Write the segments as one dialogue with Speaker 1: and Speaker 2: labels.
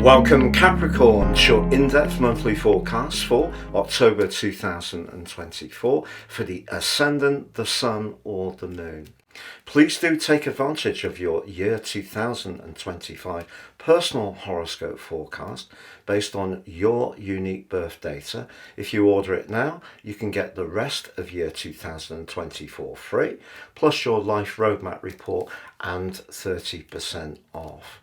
Speaker 1: Welcome Capricorn, your in-depth monthly forecast for October 2024 for the Ascendant, the Sun or the Moon. Please do take advantage of your year 2025 personal horoscope forecast based on your unique birth data. If you order it now, you can get the rest of year 2024 free, plus your life roadmap report and 30% off.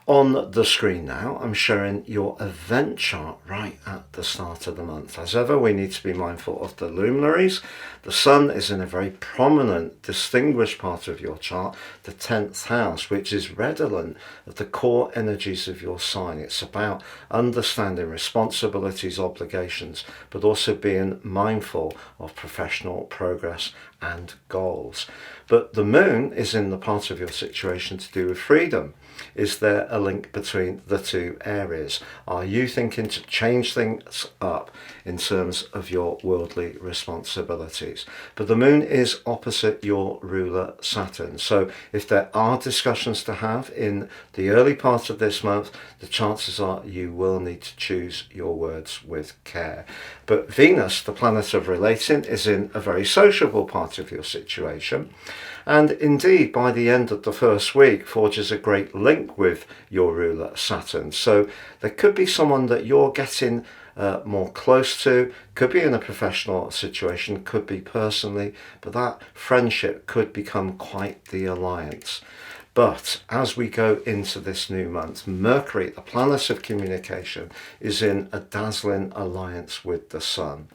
Speaker 1: On the screen now, I'm showing your event chart right at the start of the month. As ever, we need to be mindful of the luminaries. The Sun is in a very prominent, distinguished part of your chart, the 10th house, which is redolent of the core energies of your sign. It's about understanding responsibilities, obligations, but also being mindful of professional progress and goals. But the Moon is in the part of your situation to do with freedom. Is there a link between the two areas? Are you thinking to change things up in terms of your worldly responsibilities? But the Moon is opposite your ruler Saturn. So if there are discussions to have in the early part of this month, the chances are you will need to choose your words with care. But Venus, the planet of relating, is in a very sociable part of your situation. And indeed, by the end of the first week, forges a great link with your ruler Saturn. So there could be someone that you're getting more close to, could be in a professional situation, could be personally, but that friendship could become quite the alliance. But as we go into this new month, Mercury, the planet of communication, is in a dazzling alliance with the Sun.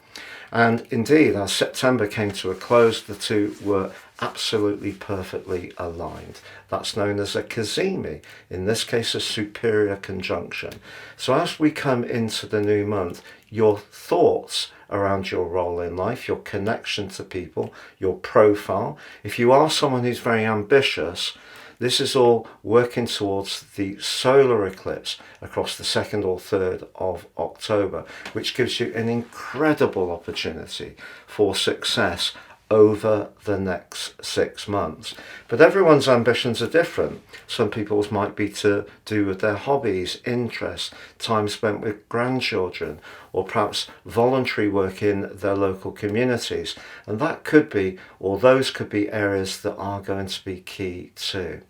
Speaker 1: And indeed, as September came to a close, the two were absolutely perfectly aligned. That's known as a cazimi, in this case a superior conjunction. So as we come into the new month, your thoughts around your role in life, your connection to people, your profile, if you are someone who's very ambitious, this is all working towards the solar eclipse across the 2nd or 3rd of October, which gives you an incredible opportunity for success over the next 6 months. But everyone's ambitions are different. Some people's might be to do with their hobbies, interests, time spent with grandchildren, or perhaps voluntary work in their local communities. And that could be, or those could be areas that are going to be key too.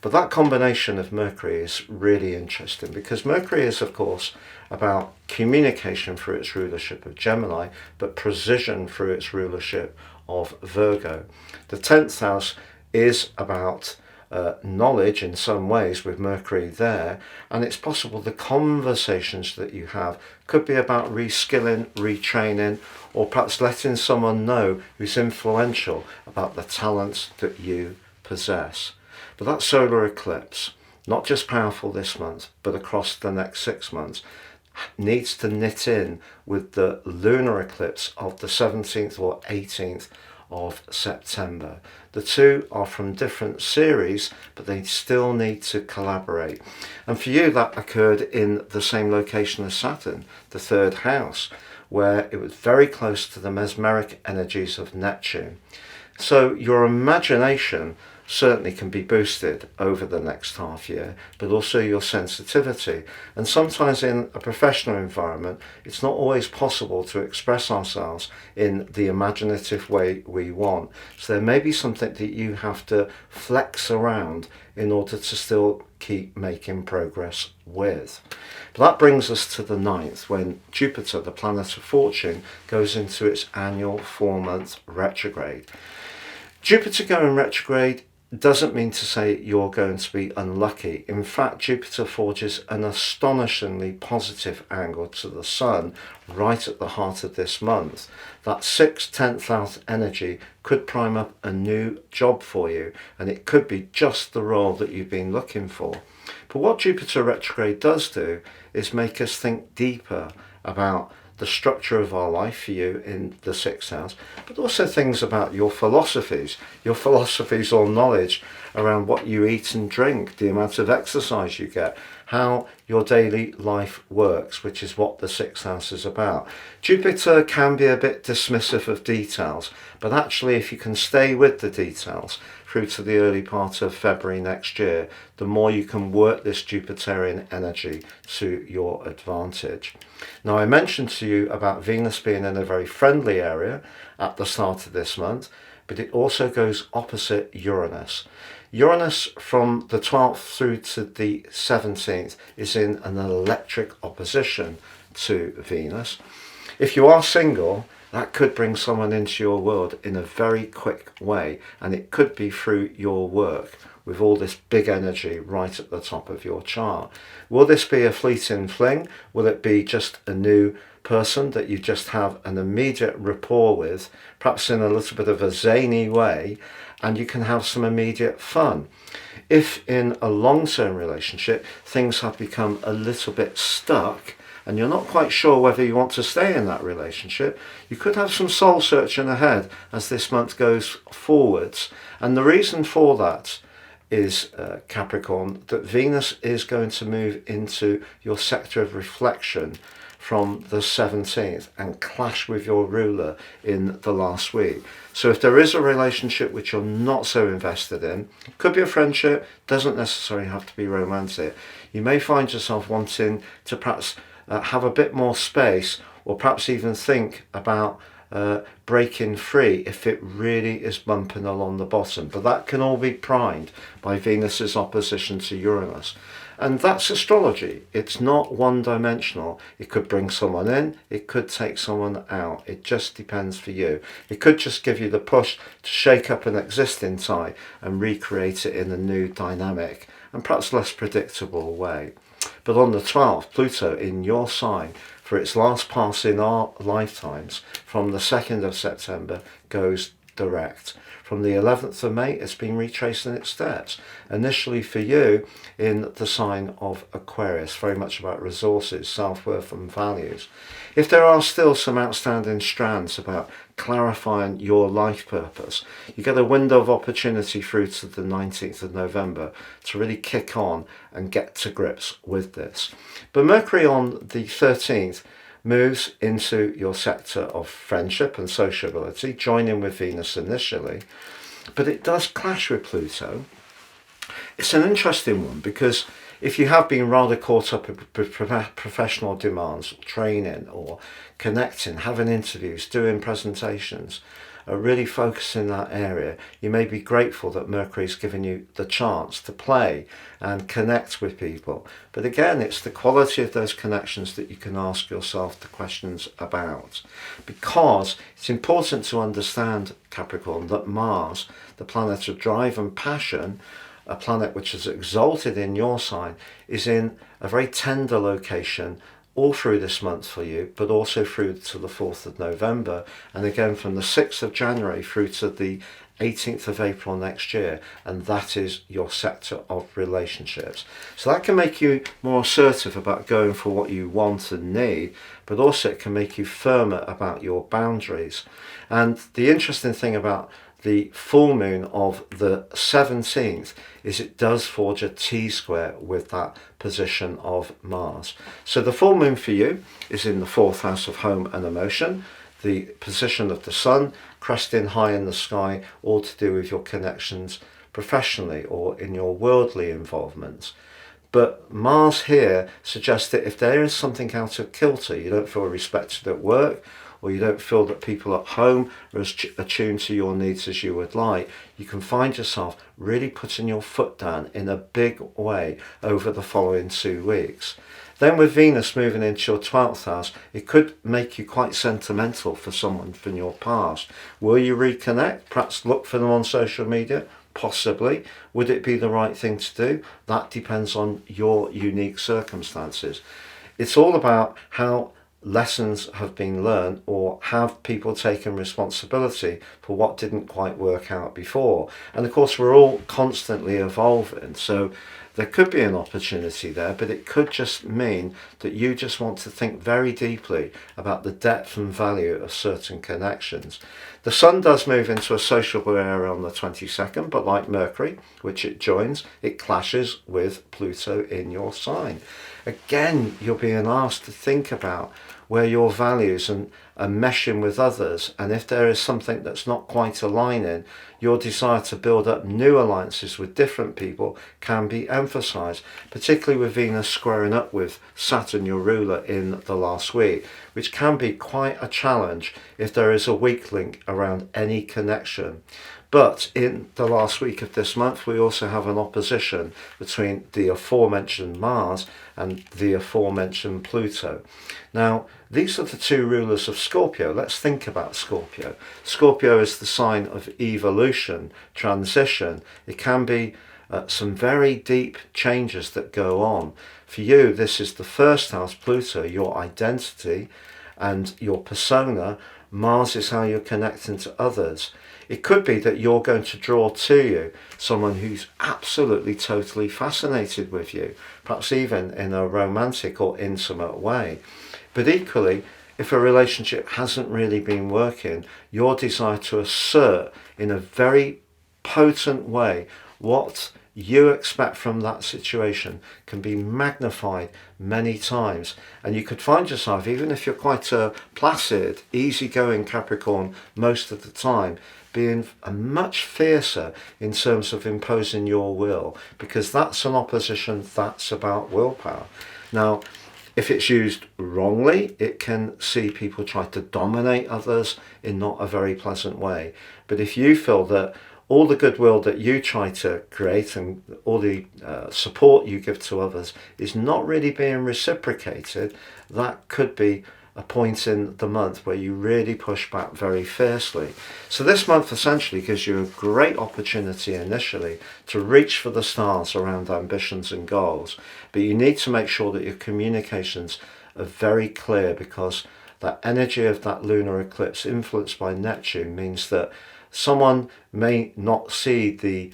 Speaker 1: But that combination of Mercury is really interesting because Mercury is, of course, about communication through its rulership of Gemini, but precision through its rulership of Virgo. The 10th house is about knowledge in some ways with Mercury there, and it's possible the conversations that you have could be about reskilling, retraining, or perhaps letting someone know who's influential about the talents that you possess. But that solar eclipse, not just powerful this month, but across the next 6 months, needs to knit in with the lunar eclipse of the 17th or 18th of September. The two are from different series, but they still need to collaborate. And for you, that occurred in the same location as Saturn, the 3rd house, where it was very close to the mesmeric energies of Neptune. So your imagination certainly can be boosted over the next half year, but also your sensitivity. And sometimes in a professional environment, it's not always possible to express ourselves in the imaginative way we want. So there may be something that you have to flex around in order to still keep making progress with. But that brings us to the 9th, when Jupiter, the planet of fortune, goes into its annual 4-month retrograde. Jupiter going retrograde doesn't mean to say you're going to be unlucky. In fact, Jupiter forges an astonishingly positive angle to the Sun right at the heart of this month. That 6th, 10th house energy could prime up a new job for you, and it could be just the role that you've been looking for. But what Jupiter retrograde does do is make us think deeper about the structure of our life for you in the 6th house, but also things about your philosophies or knowledge around what you eat and drink, the amount of exercise you get, how your daily life works, which is what the sixth house is about. Jupiter can be a bit dismissive of details, but actually if you can stay with the details through to the early part of February next year, the more you can work this Jupiterian energy to your advantage. Now, I mentioned to you about Venus being in a very friendly area at the start of this month, but it also goes opposite Uranus. Uranus from the 12th through to the 17th is in an electric opposition to Venus. If you are single, that could bring someone into your world in a very quick way, and it could be through your work with all this big energy right at the top of your chart. Will this be a fleeting fling? Will it be just a new person that you just have an immediate rapport with, perhaps in a little bit of a zany way, and you can have some immediate fun? If in a long-term relationship things have become a little bit stuck and you're not quite sure whether you want to stay in that relationship, you could have some soul searching ahead as this month goes forwards. And the reason for that is, Capricorn, that Venus is going to move into your sector of reflection from the 17th and clash with your ruler in the last week. So if there is a relationship which you're not so invested in, could be a friendship, doesn't necessarily have to be romantic, you may find yourself wanting to perhaps have a bit more space, or perhaps even think about breaking free if it really is bumping along the bottom. But that can all be primed by Venus's opposition to Uranus. And that's astrology. It's not one-dimensional. It could bring someone in, it could take someone out. It just depends for you. It could just give you the push to shake up an existing tie and recreate it in a new dynamic and perhaps less predictable way. But on the 12th, Pluto in your sign, for its last pass in our lifetimes, from the 2nd of September, goes direct. From the 11th of May, it's been retracing its steps. Initially for you in the sign of Aquarius, very much about resources, self-worth and values. If there are still some outstanding strands about clarifying your life purpose, you get a window of opportunity through to the 19th of November to really kick on and get to grips with this. But Mercury on the 13th moves into your sector of friendship and sociability, joining with Venus initially, but it does clash with Pluto. It's an interesting one because if you have been rather caught up with professional demands, training or connecting, having interviews, doing presentations, really focus in that area, you may be grateful that Mercury's given you the chance to play and connect with people. But again, it's the quality of those connections that you can ask yourself the questions about. Because it's important to understand, Capricorn, that Mars, the planet of drive and passion, a planet which is exalted in your sign, is in a very tender location all through this month for you, but also through to the 4th of November, and again from the 6th of January through to the 18th of April next year, and that is your sector of relationships. So that can make you more assertive about going for what you want and need, but also it can make you firmer about your boundaries. And the interesting thing about the full moon of the 17th is it does forge a T-square with that position of Mars. So the full moon for you is in the 4th house of home and emotion, the position of the sun cresting high in the sky, all to do with your connections professionally or in your worldly involvements. But Mars here suggests that if there is something out of kilter, you don't feel respected at work, or you don't feel that people at home are as attuned to your needs as you would like, you can find yourself really putting your foot down in a big way over the following 2 weeks. Then with Venus moving into your 12th house, it could make you quite sentimental for someone from your past. Will you reconnect? Perhaps look for them on social media? Possibly. Would it be the right thing to do? That depends on your unique circumstances. It's all about how lessons have been learned, or have people taken responsibility for what didn't quite work out before. And of course we're all constantly evolving, so there could be an opportunity there, but it could just mean that you just want to think very deeply about the depth and value of certain connections. The Sun does move into a sociable area on the 22nd, but like Mercury, which it joins, it clashes with Pluto in your sign. Again, you're being asked to think about where your values and meshing with others, and if there is something that's not quite aligning, your desire to build up new alliances with different people can be emphasized, particularly with Venus squaring up with Saturn, your ruler, in the last week, which can be quite a challenge if there is a weak link around any connection. But in the last week of this month, we also have an opposition between the aforementioned Mars and the aforementioned Pluto. Now, these are the two rulers of Scorpio. Let's think about Scorpio. Scorpio is the sign of evolution, transition. It can be some very deep changes that go on. For you, this is the first house, Pluto, your identity and your persona. Mars is how you're connecting to others. It could be that you're going to draw to you someone who's absolutely totally fascinated with you, perhaps even in a romantic or intimate way. But equally, if a relationship hasn't really been working, your desire to assert in a very potent way what you expect from that situation can be magnified many times, and you could find yourself, even if you're quite a placid, easygoing Capricorn most of the time, being much fiercer in terms of imposing your will, because that's an opposition that's about willpower. Now, if it's used wrongly, it can see people try to dominate others in not a very pleasant way. But if you feel that all the goodwill that you try to create and all the support you give to others is not really being reciprocated, that could be a point in the month where you really push back very fiercely. So this month essentially gives you a great opportunity initially to reach for the stars around ambitions and goals, but you need to make sure that your communications are very clear, because that energy of that lunar eclipse influenced by Neptune means that someone may not see the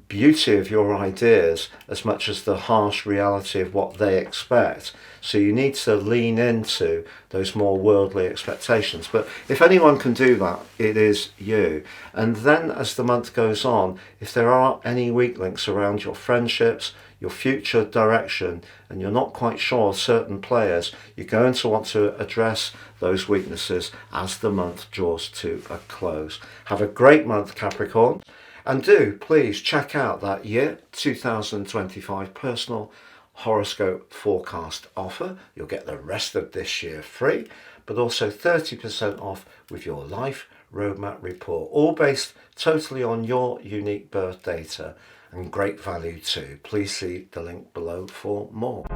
Speaker 1: beauty of your ideas as much as the harsh reality of what they expect. So you need to lean into those more worldly expectations. But if anyone can do that, it is you. And then as the month goes on, if there are any weak links around your friendships, your future direction, and you're not quite sure of certain players, you're going to want to address those weaknesses as the month draws to a close. Have a great month, Capricorn. And do please check out that year 2025 personal horoscope forecast offer. You'll get the rest of this year free, but also 30% off with your life roadmap report, all based totally on your unique birth data, and great value too. Please see the link below for more.